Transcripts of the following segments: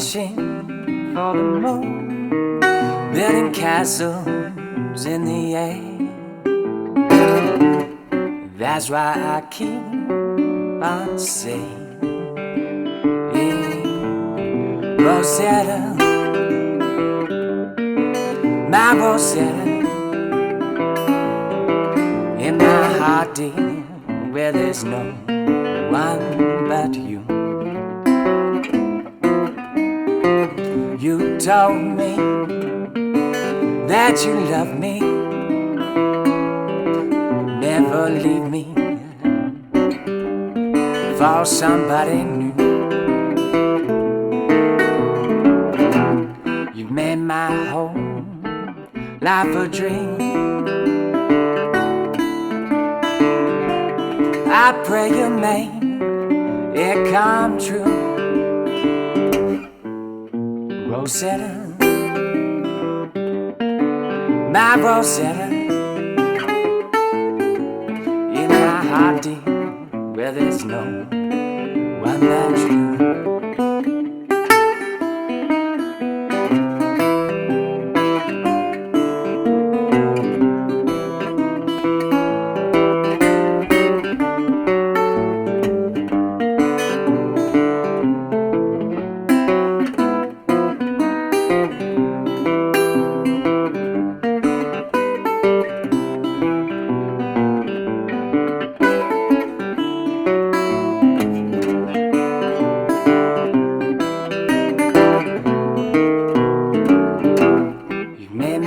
wishing for the moon, building castles in the air. That's why I keep on saying, Rosetta, my Rosetta, in my heart, dear, where there's no one but you. You told me that you love me, never leave me for somebody new. You made my whole life a dream. I pray you make it come true. Rosetta, my Rosetta, in my heart, dear, where there's no one but you.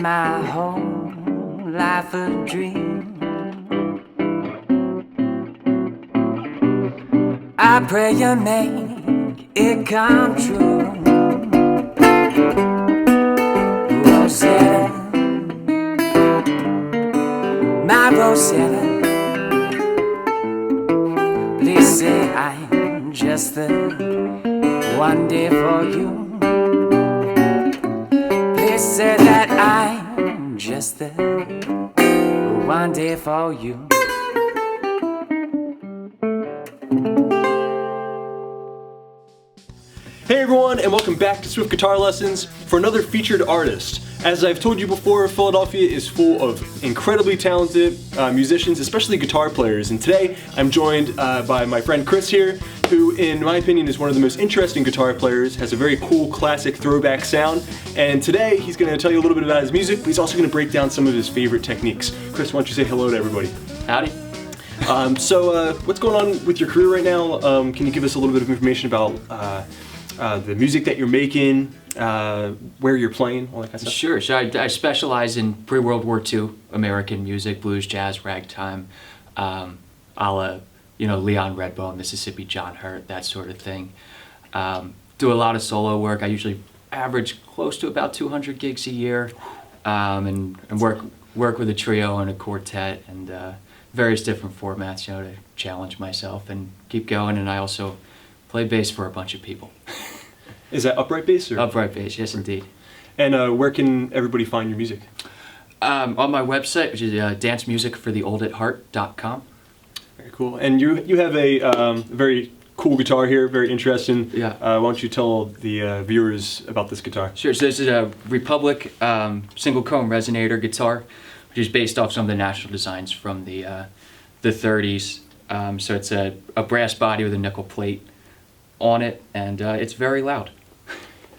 My whole life a dream. I pray you make it come true. Rosetta, my Rosetta, please say I'm just the one day for you. Please say that I'm just the one day for you. Hey everyone, and welcome back to Swift Guitar Lessons for another featured artist. As I've told you before, Philadelphia is full of incredibly talented musicians, especially guitar players. And today I'm joined by my friend Chris here, who in my opinion is one of the most interesting guitar players, has a very cool classic throwback sound. And today he's going to tell you a little bit about his music, but he's also going to break down some of his favorite techniques. Chris, why don't you say hello to everybody? Howdy. So what's going on with your career right now? Can you give us a little bit of information about the music that you're making, where you're playing, all that kind of stuff? Sure. So I specialize in pre-World War II American music, blues, jazz, ragtime, a la, Leon Redbone, Mississippi John Hurt, that sort of thing. Do a lot of solo work. I usually average close to about 200 gigs a year, and work with a trio and a quartet and various different formats, to challenge myself and keep going. And I also play bass for a bunch of people. Is that upright bass? Or? Upright bass, yes indeed. And where can everybody find your music? On my website, which is dancemusicfortheoldatheart.com. Very cool. And you have a very cool guitar here, very interesting. Yeah. Why don't you tell the viewers about this guitar? Sure. So this is a Republic single cone Resonator guitar, which is based off some of the national designs from the 30s. So it's a brass body with a nickel plate on it, and it's very loud.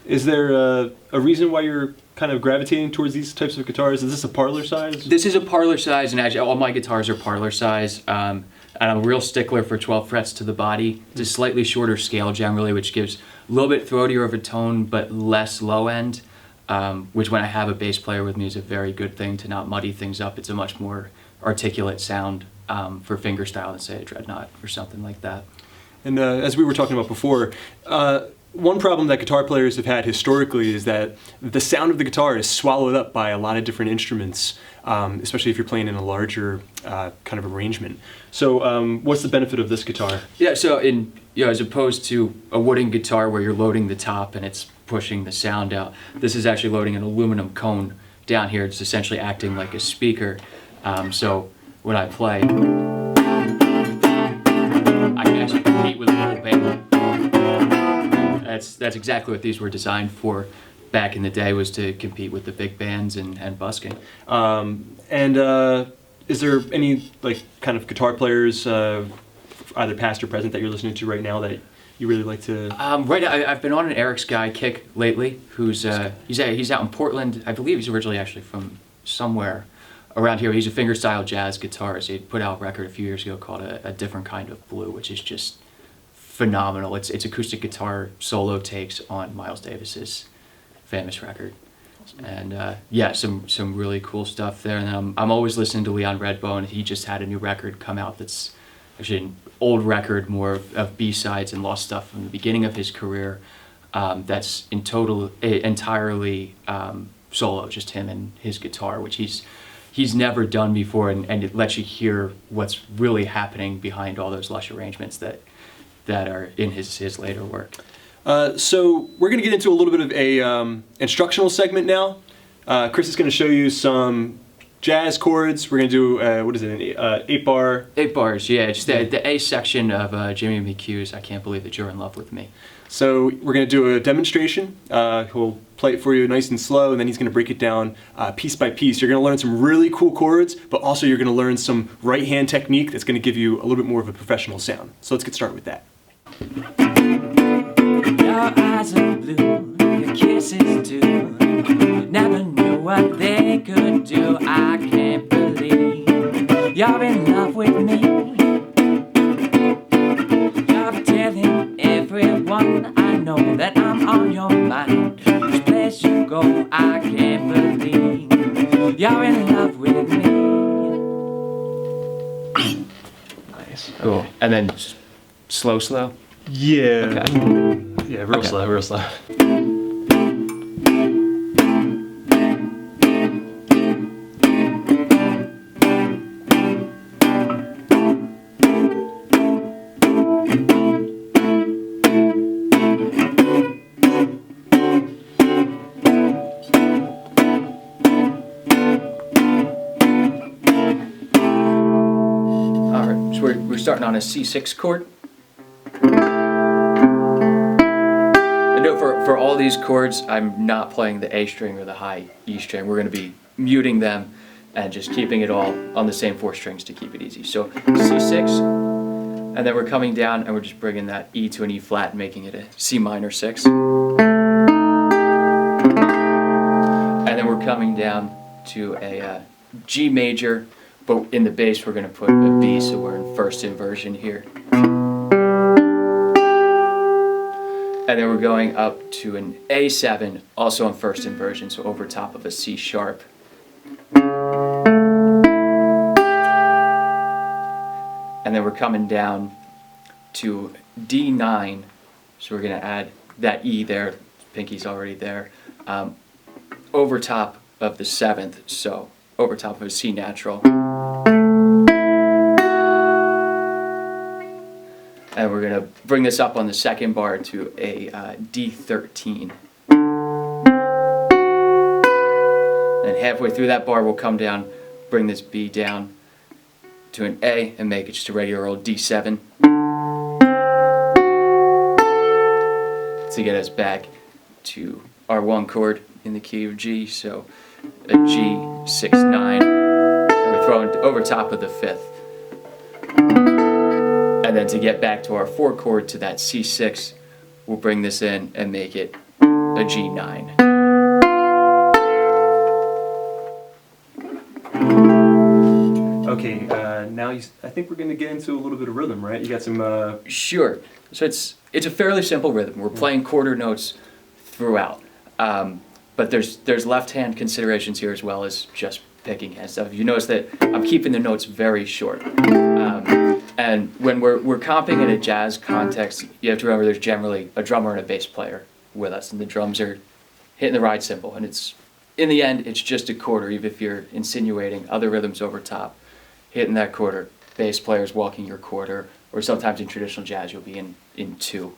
Is there a reason why you're kind of gravitating towards these types of guitars? Is this a parlor size? This is a parlor size, and actually all my guitars are parlor size. And I'm a real stickler for 12 frets to the body. It's a slightly shorter scale generally, which gives a little bit throatier of a tone, but less low end, which when I have a bass player with me is a very good thing to not muddy things up. It's a much more articulate sound for fingerstyle than say a dreadnought or something like that. And as we were talking about before, one problem that guitar players have had historically is that the sound of the guitar is swallowed up by a lot of different instruments, especially if you're playing in a larger kind of arrangement. So what's the benefit of this guitar? Yeah, so as opposed to a wooden guitar where you're loading the top and it's pushing the sound out, this is actually loading an aluminum cone down here. It's essentially acting like a speaker. So when I play, I can actually compete with a full band. that's exactly what these were designed for back in the day, was to compete with the big bands and busking. Is there any like kind of guitar players, either past or present, that you're listening to right now that you really like to? Right now, I've been on an Eric Sky kick lately. Who's he's out in Portland. I believe he's originally actually from somewhere around here. He's a fingerstyle jazz guitarist. He put out a record a few years ago called A Different Kind of Blue, which is just phenomenal. It's acoustic guitar solo takes on Miles Davis's famous record. And yeah, some really cool stuff there. And I'm always listening to Leon Redbone. He just had a new record come out that's actually an old record, more of B-sides and lost stuff from the beginning of his career. That's entirely solo, just him and his guitar, which he's never done before, and it lets you hear what's really happening behind all those lush arrangements that are in his later work. So we're going to get into a little bit of a instructional segment now. Chris is going to show you some jazz chords. We're going to do, what is it, an 8-bar? 8 bars, yeah. Just the A section of Jimmy McHugh's I Can't Believe That You're in Love With Me. So we're going to do a demonstration. He'll play it for you nice and slow, and then he's going to break it down piece by piece. You're going to learn some really cool chords, but also you're going to learn some right-hand technique that's going to give you a little bit more of a professional sound. So let's get started with that. Your eyes are blue, your kisses too. Never knew what they could do. I can't believe you're in love with me. You're telling everyone I know that I'm on your mind. Which place you go, I can't believe you're in love with me. Nice. Cool. Okay. And then slow. Yeah. Okay. Yeah, real slow, real slow. All right, so we're starting on a C6 chord. For all these chords, I'm not playing the A string or the high E string. We're going to be muting them and just keeping it all on the same 4 strings to keep it easy. So C6, and then we're coming down and we're just bringing that E to an E flat, making it a C minor 6. And then we're coming down to a G major, but in the bass we're going to put a B, so we're in first inversion here. And then we're going up to an A7, also on first inversion, so over top of a C sharp. And then we're coming down to D9, so we're going to add that E there, pinky's already there, over top of the 7th, so over top of a C natural. And we're going to bring this up on the 2nd bar to a D13. And halfway through that bar we'll come down, bring this B down to an A and make it just a regular old D7. To get us back to our 1 chord in the key of G, so a G6-9. And we're throwing over top of the 5th. And then to get back to our 4 chord to that C6, we'll bring this in and make it a G9. Okay, now I think we're going to get into a little bit of rhythm, right? You got some... Sure. So it's a fairly simple rhythm. We're playing quarter notes throughout. But there's left-hand considerations here as well as just picking hand stuff. You notice that I'm keeping the notes very short. And when we're comping in a jazz context, you have to remember there's generally a drummer and a bass player with us, and the drums are hitting the ride cymbal, and it's, in the end, it's just a quarter, even if you're insinuating other rhythms over top, hitting that quarter, bass player's walking your quarter, or sometimes in traditional jazz you'll be in 2.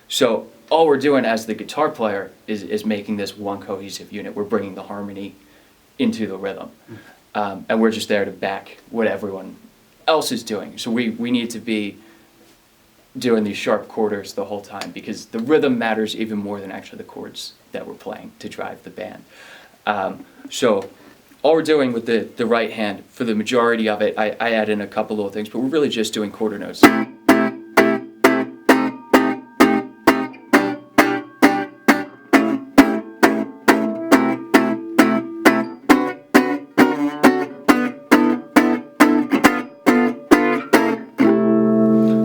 So all we're doing as the guitar player is making this one cohesive unit. We're bringing the harmony into the rhythm, and we're just there to back what everyone else is doing. So we need to be doing these sharp quarters the whole time, because the rhythm matters even more than actually the chords that we're playing to drive the band. So all we're doing with the right hand, for the majority of it, I add in a couple little things, but we're really just doing quarter notes.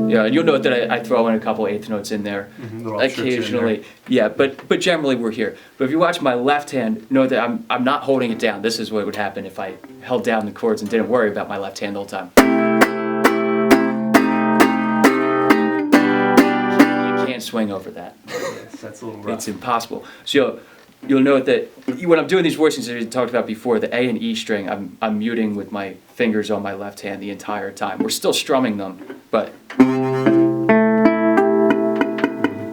Yeah, and you'll note that I throw in a couple eighth notes in there occasionally. Yeah, but generally we're here. But if you watch my left hand, note that I'm not holding it down. This is what would happen if I held down the chords and didn't worry about my left hand the whole time. You can't swing over that. Yes, that's a little rough. It's impossible. So you'll note that when I'm doing these voicings that we talked about before, the A and E string, I'm muting with my fingers on my left hand the entire time. We're still strumming them, but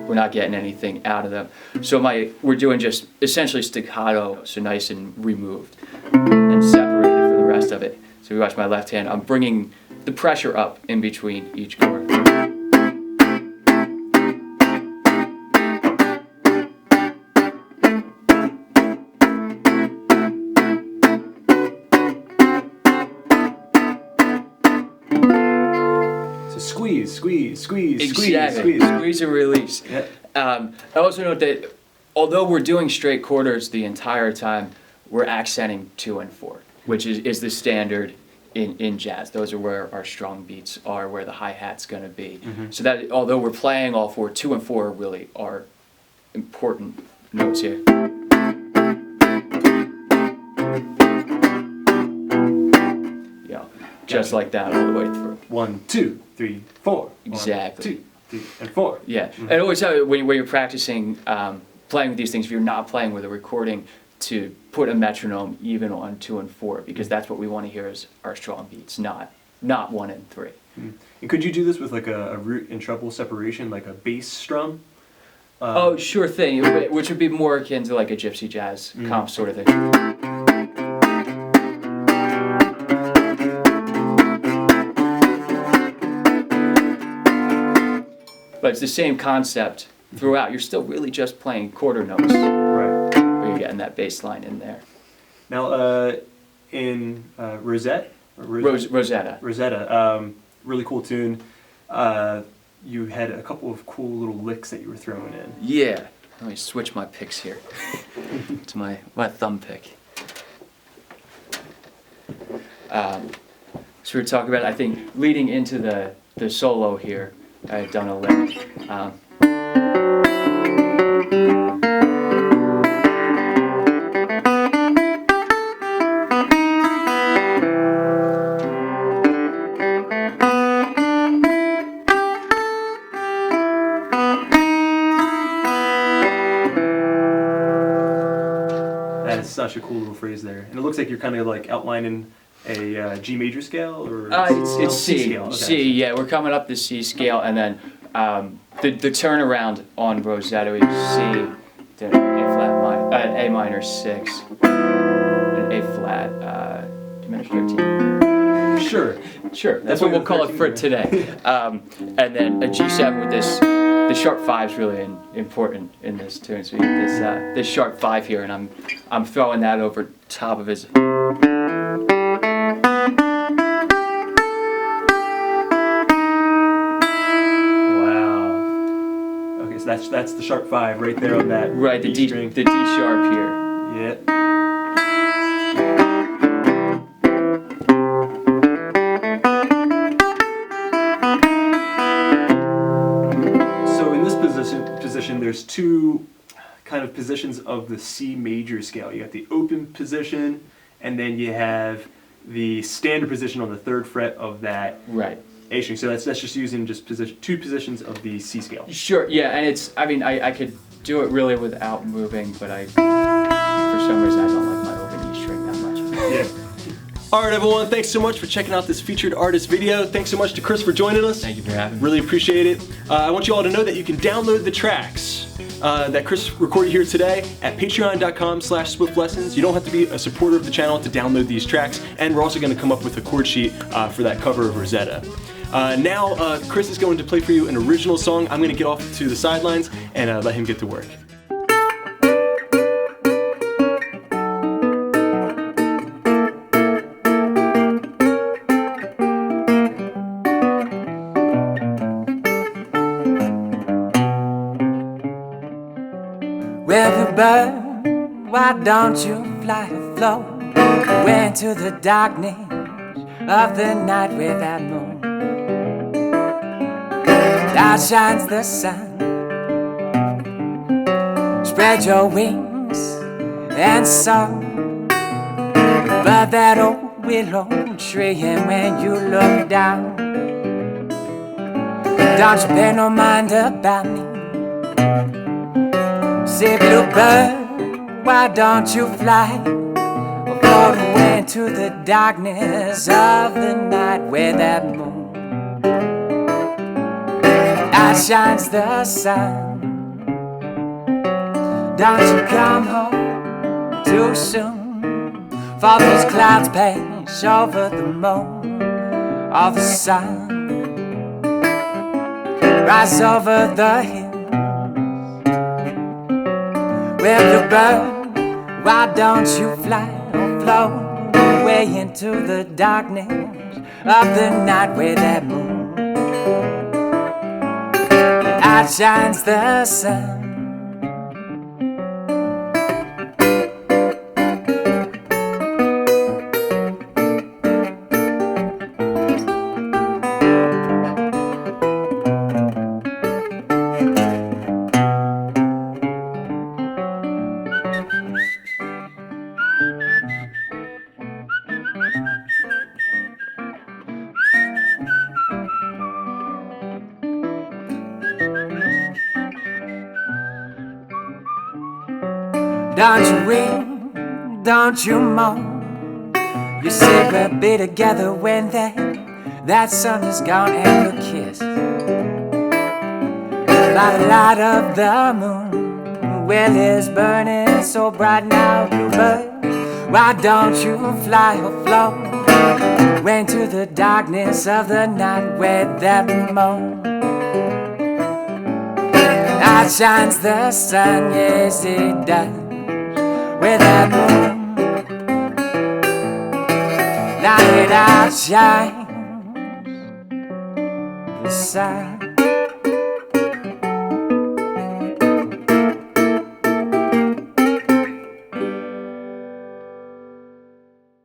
we're not getting anything out of them. So we're doing just essentially staccato, so nice and removed and separated from the rest of it. So if you watch my left hand, I'm bringing the pressure up in between each chord. Squeeze, Exactly. Squeeze and release. Yeah. I also note that although we're doing straight quarters the entire time, we're accenting 2 and 4, which is the standard in jazz. Those are where our strong beats are, where the hi-hat's going to be. So that although we're playing all 4, 2 and 4 really are important notes here. Just like that all the way through. 1, 2, 3, 4. Exactly. 1, 2, 3, and 4. Yeah, and always when you're practicing playing with these things, if you're not playing with a recording, to put a metronome even on 2 and 4, because that's what we want to hear is our strong beats, not 1 and 3. And could you do this with like a root and treble separation, like a bass strum? Oh, sure thing, which would be more akin to like a gypsy jazz comp sort of thing. But it's the same concept throughout. You're still really just playing quarter notes. Right. But you're getting that bass line in there. Now, in Rosetta, really cool tune. You had a couple of cool little licks that you were throwing in. Yeah. Let me switch my picks here to my thumb pick. So we're talking about, I think, leading into the solo here, I had done a lick. That is such a cool little phrase there. And it looks like you're kind of like outlining a G major scale, or it's C. scale? Okay. C, yeah, we're coming up the C scale, and then the turnaround on Rosetta is C, then A minor 6, and A flat, diminished 13. Sure. That's what we'll call it for today. And then a G7 with this. The sharp 5 is really important in this tune. So you get this sharp 5 here, and I'm throwing that over top of his. So that's the sharp 5 right there on that the D string. The D sharp here. Yeah. So in this position, there's two kind of positions of the C major scale. You got the open position, and then you have the standard position on the 3rd fret of that. Right. A string. So that's just using two positions of the C scale. Sure, yeah, and I could do it really without moving, but for some reason I don't like my open E string that much. Yeah. Alright everyone, thanks so much for checking out this featured artist video. Thanks so much to Chris for joining us. Thank you for having me. Really appreciate it. I want you all to know that you can download the tracks that Chris recorded here today at patreon.com/swiftlessons. You don't have to be a supporter of the channel to download these tracks, and we're also going to come up with a chord sheet for that cover of Rosetta. Now, Chris is going to play for you an original song. I'm going to get off to the sidelines and let him get to work. Well, bird, why don't you fly afloat away into the darkness of the night with that moon? Out shines the sun. Spread your wings and soar above that old willow tree. And when you look down, don't you pay no mind about me. Say, bluebird, why don't you fly or float away into the darkness of the night where that moon outshines the sun? Don't you come home too soon, for those clouds pass over the moon or the sun rise over the hill. Well, bluebird, why don't you fly or float away into the darkness of the night where that moon outshines the sun? Don't you weep, don't you moan. You say we'll be together when that sun is gone, and you'll kiss by the light of the moon. Well, it's burning so bright now, bluebird, why don't you fly or float way into the darkness of the night where that moon outshines the sun? Yes, it does. Where that moon, now it outshines the sun.